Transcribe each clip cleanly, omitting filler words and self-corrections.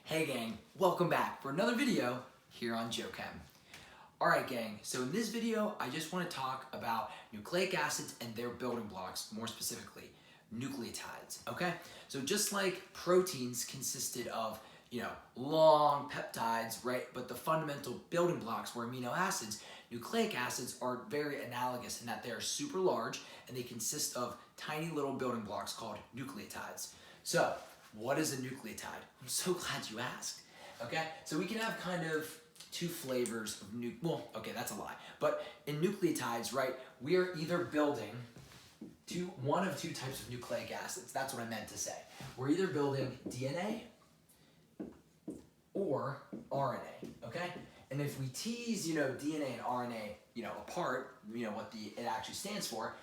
Hey gang, welcome back for another video here on JoChem. Alright gang, so in this video I just want to talk about nucleic acids and their building blocks, more specifically nucleotides, okay? So just like proteins consisted of, long peptides, right? But the fundamental building blocks were amino acids. Nucleic acids are very analogous in that they are super large and they consist of tiny little building blocks called nucleotides. So, what is a nucleotide? I'm so glad you asked. Okay, so we can have kind of two flavors of that's a lie. But in nucleotides, right, we are either building one of two types of nucleic acids. That's what I meant to say. We're either building DNA or RNA, okay? And if we tease, DNA and RNA, apart, what it actually stands for,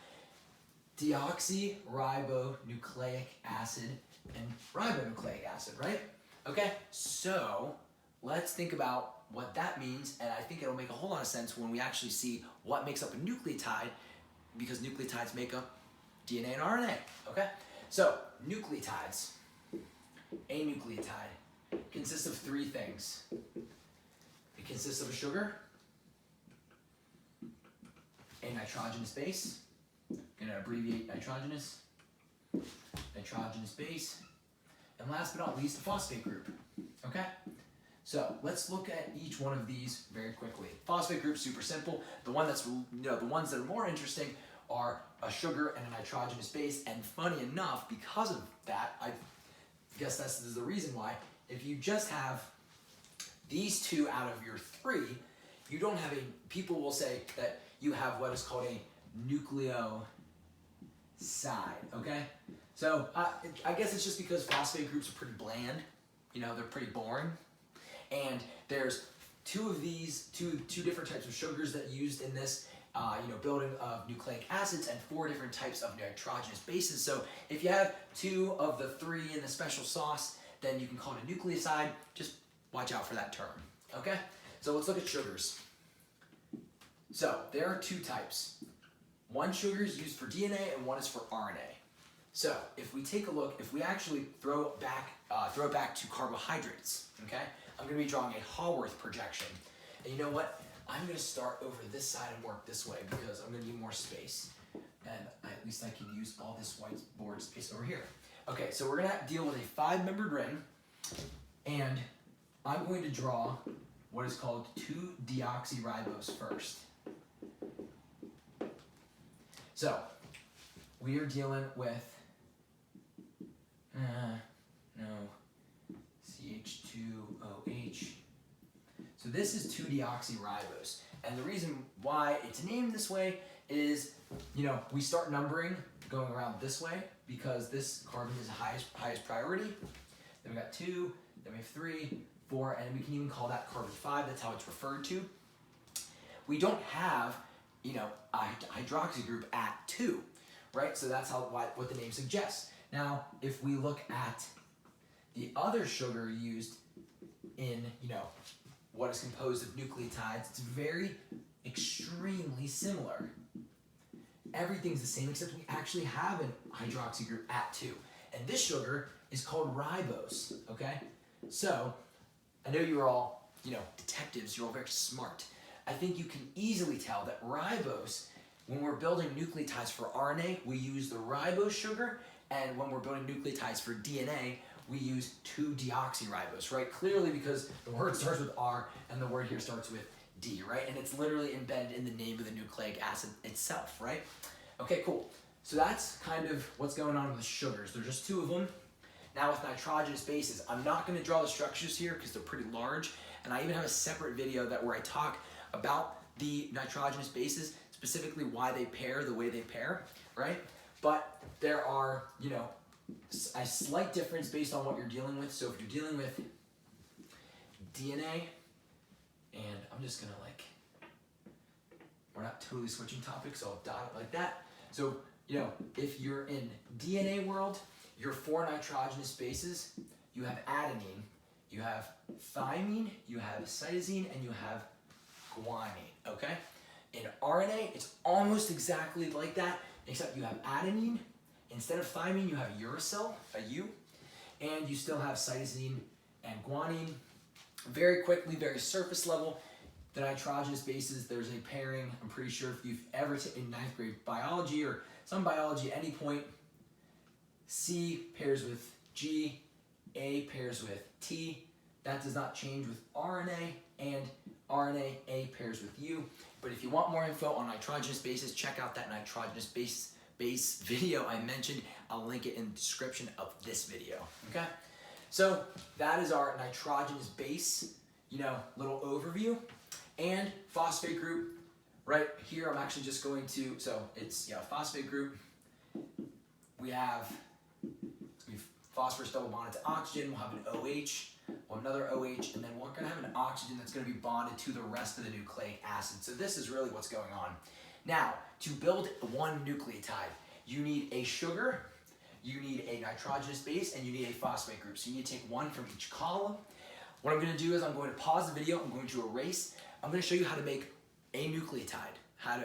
deoxyribonucleic acid and ribonucleic acid, right? Okay, so let's think about what that means, and I think it'll make a whole lot of sense when we actually see what makes up a nucleotide, because nucleotides make up DNA and RNA, okay? So, nucleotides, a nucleotide, consists of three things. It consists of a sugar, a nitrogenous base, I'm gonna abbreviate nitrogenous base, and last but not least, the phosphate group, okay? So let's look at each one of these very quickly. Phosphate group, super simple. The ones that are more interesting are a sugar and a nitrogenous base, and funny enough, because of that, I guess this is the reason why, if you just have these two out of your three, you don't have people will say that you have what is called a nucleoside, okay? So I guess it's just because phosphate groups are pretty bland, they're pretty boring. And there's two different types of sugars that are used in this, building of nucleic acids, and 4 different types of nitrogenous bases. So if you have 2 of the 3 in the special sauce, then you can call it a nucleoside. Just watch out for that term, okay? So let's look at sugars. So there are 2 types. One sugar is used for DNA and one is for RNA. So if we take a look, if we actually throw it back to carbohydrates, okay? I'm going to be drawing a Haworth projection. And you know what? I'm going to start over this side and work this way because I'm going to need more space. And at least I can use all this whiteboard space over here. Okay, so we're going to deal with a 5-membered ring. And I'm going to draw what is called 2-deoxyribose first. So we are dealing with CH2OH. So this is 2-deoxyribose. And the reason why it's named this way is, we start numbering going around this way because this carbon is highest priority. Then we got 2, then we have 3, 4, and we can even call that carbon 5. That's how it's referred to. We don't have, a hydroxy group at 2, right? So that's what the name suggests. Now, if we look at the other sugar used in, what is composed of nucleotides, it's very extremely similar. Everything's the same except we actually have a hydroxy group at 2. And this sugar is called ribose, okay? So, I know you're all, detectives, you're all very smart. I think you can easily tell that ribose, when we're building nucleotides for RNA, we use the ribose sugar, and when we're building nucleotides for DNA, we use 2-deoxyribose, right? Clearly because the word starts with R and the word here starts with D, right? And it's literally embedded in the name of the nucleic acid itself, right? Okay, cool. So that's kind of what's going on with the sugars. There's just 2 of them. Now with nitrogenous bases, I'm not going to draw the structures here because they're pretty large, and I even have a separate video where I talk about the nitrogenous bases, specifically why they pair the way they pair, right? But there are, a slight difference based on what you're dealing with. So if you're dealing with DNA, and I'm just gonna we're not totally switching topics, so I'll dot it like that. So, if you're in DNA world, your 4 nitrogenous bases, you have adenine, you have thymine, you have cytosine, and you have guanine, okay? In RNA, it's almost exactly like that, except you have adenine. Instead of thymine, you have uracil, a U, and you still have cytosine and guanine. Very quickly, very surface level, the nitrogenous bases, there's a pairing. I'm pretty sure if you've ever taken 9th grade biology or some biology at any point, C pairs with G, A pairs with T. That does not change with RNA, and RNA, A pairs with U. But if you want more info on nitrogenous bases, check out that nitrogenous base video I mentioned. I'll link it in the description of this video, okay? So that is our nitrogenous base, little overview. And phosphate group, right here, I'm actually just going to, so it's, phosphate group. We have phosphorus double bonded to oxygen, we'll have an OH, we'll have another OH, and then we're gonna have an oxygen that's gonna be bonded to the rest of the nucleic acid. So this is really what's going on. Now, to build one nucleotide, you need a sugar, you need a nitrogenous base, and you need a phosphate group. So you need to take one from each column. What I'm gonna do is I'm going to pause the video, I'm going to erase, I'm gonna show you how to make a nucleotide, how to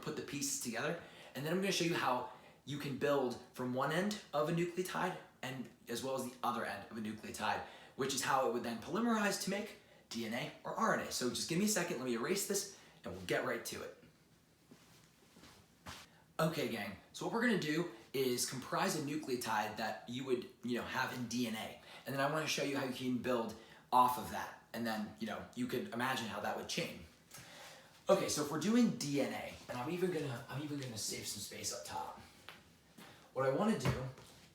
put the pieces together, and then I'm gonna show you how you can build from one end of a nucleotide and as well as the other end of a nucleotide, which is how it would then polymerize to make DNA or RNA. So just give me a second, let me erase this, and we'll get right to it. Okay, gang, so what we're gonna do is comprise a nucleotide that you would have in DNA. And then I wanna show you how you can build off of that. And then you could imagine how that would change. Okay, so if we're doing DNA, and I'm even gonna save some space up top. What I wanna do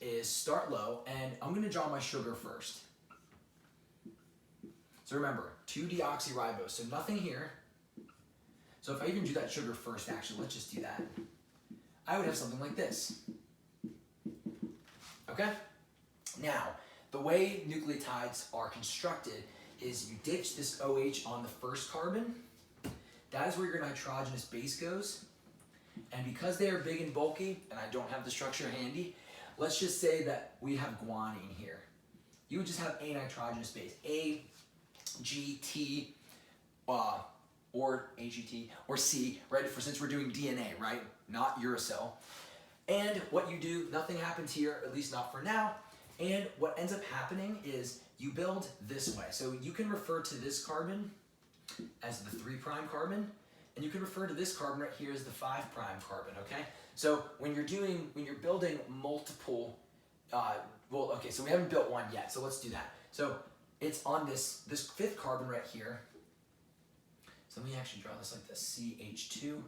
is start low, and I'm gonna draw my sugar first. So remember, 2-deoxyribose, so nothing here. So if I even do that sugar first, actually, let's just do that. I would have something like this. Okay? Now, the way nucleotides are constructed is you ditch this OH on the first carbon. That is where your nitrogenous base goes. And because they are big and bulky, and I don't have the structure handy, let's just say that we have guanine here. You would just have a nitrogenous base, A, G, T, or AGT, or C, right? Since we're doing DNA, right? Not uracil. And what you do, nothing happens here, at least not for now. And what ends up happening is you build this way. So you can refer to this carbon as the 3' carbon, and you can refer to this carbon right here as the 5' carbon, okay? So when you're building multiple, so we haven't built one yet, so let's do that. So it's on this 5th carbon right here. So let me actually draw this like this, CH2.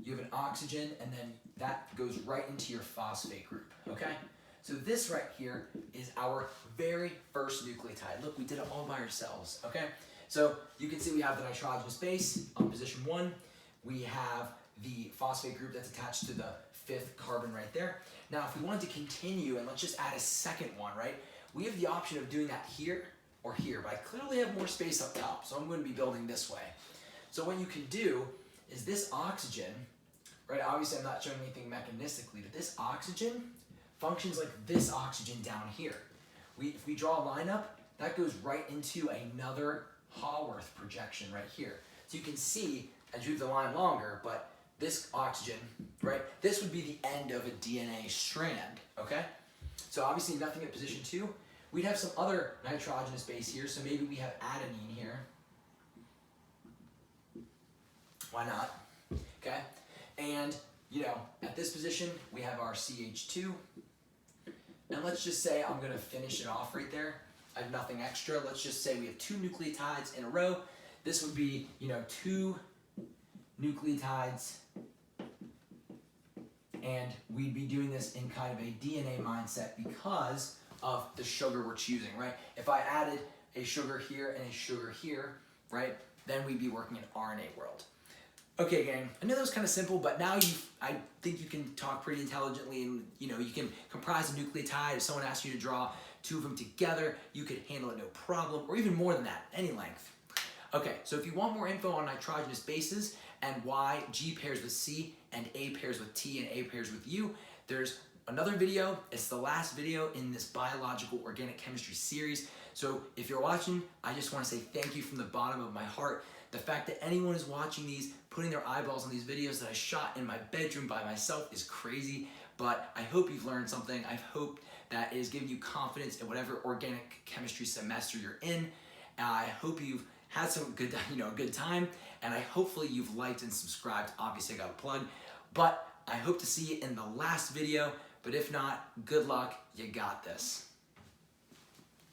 You have an oxygen, and then that goes right into your phosphate group, okay? So this right here is our very first nucleotide. Look, we did it all by ourselves, okay? So you can see we have the nitrogenous base on position 1. We have the phosphate group that's attached to the 5th carbon right there. Now, if we wanted to continue, and let's just add a second one, right? We have the option of doing that here or here, but I clearly have more space up top, so I'm going to be building this way. So what you can do is this oxygen, right? Obviously, I'm not showing anything mechanistically, but this oxygen functions like this oxygen down here. If we draw a line up, that goes right into another Haworth projection right here. So you can see, I drew the line longer, but this oxygen, right? This would be the end of a DNA strand, okay? So obviously nothing at position 2. We'd have some other nitrogenous base here, so maybe we have adenine here. Why not? Okay? And, at this position, we have our CH2. And let's just say I'm gonna finish it off right there. I have nothing extra. Let's just say we have 2 nucleotides in a row. This would be, 2 nucleotides, and we'd be doing this in kind of a DNA mindset because of the sugar we're choosing, right? If I added a sugar here and a sugar here, right, then we'd be working in RNA world. Okay, gang, I know that was kind of simple, but now I think you can talk pretty intelligently, and you can comprise a nucleotide. If someone asks you to draw 2 of them together, you could handle it no problem, or even more than that, any length. Okay, so if you want more info on nitrogenous bases and why G pairs with C and A pairs with T and A pairs with U, there's another video. It's the last video in this biological organic chemistry series. So if you're watching, I just want to say thank you from the bottom of my heart. The fact that anyone is watching these, putting their eyeballs on these videos that I shot in my bedroom by myself is crazy, but I hope you've learned something. I hope that is giving you confidence in whatever organic chemistry semester you're in. I hope you've had some good, good time, and hopefully you've liked and subscribed. Obviously I got a plug, but I hope to see you in the last video, but if not, good luck, you got this.